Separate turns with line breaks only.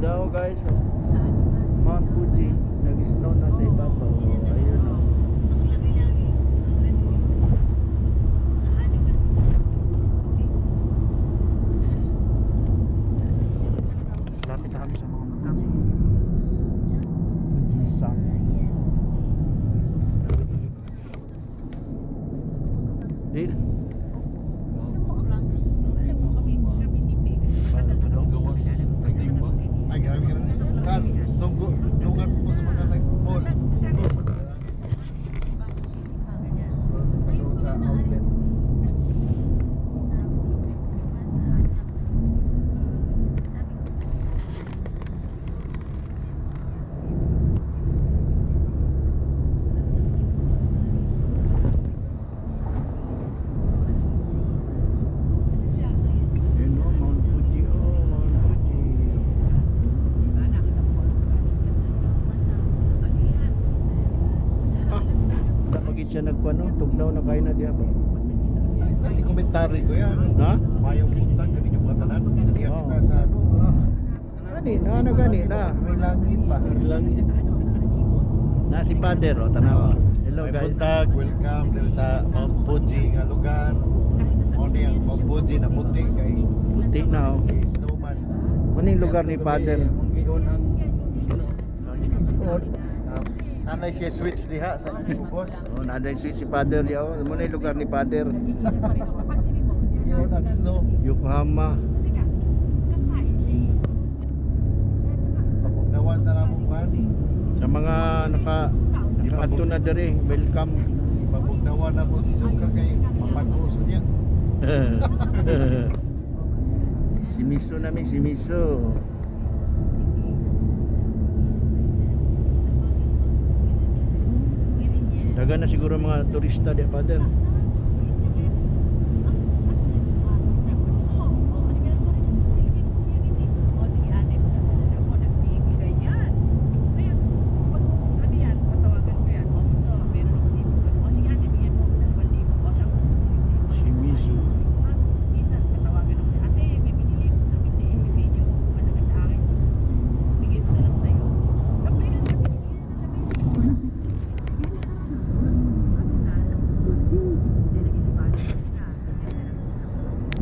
daw guys. Mount Fuji. Nag-snow na sa ibabaw. Ayun o. Lapit na kami sa mga Fuji. Fuji-san. Di na.
Ay, grabe ka rin. Kan, sunggo, lugar po sa mga nag-mall. Sa outlet.
Ayun o, Mount Fuji. Oh, Mount Fuji. Napagit siya nagpano, tugnaw na kayo na diya ba?
Ay, komentary ko yan.
Ha?
Mayong buntag kami yung mga tanan. Kaya
Oo.
kita sa ano.
Gani na gani na.
May langit pa.
Na si Father o tanawa. Hello
May
guys.
buntag, welcome din sa Mount Fuji nga lugar. O niya, Mount Fuji na puti kay
Buti na o.
Snowman.
Ano yung lugar ni Father?
Anay siya switch diha sa boss.
Oh, naday si Father diya o. Ano yung lugar ni Father?
Yun ang snow.
Yokohama.
Pagnawan sa namong man.
Sa mga nakaadto na diri, welcome.
Pagnawan na po si Sungka kay mapag-uso niya.
Si Miso namin, si Miso. Daga na siguro mga turista di Father.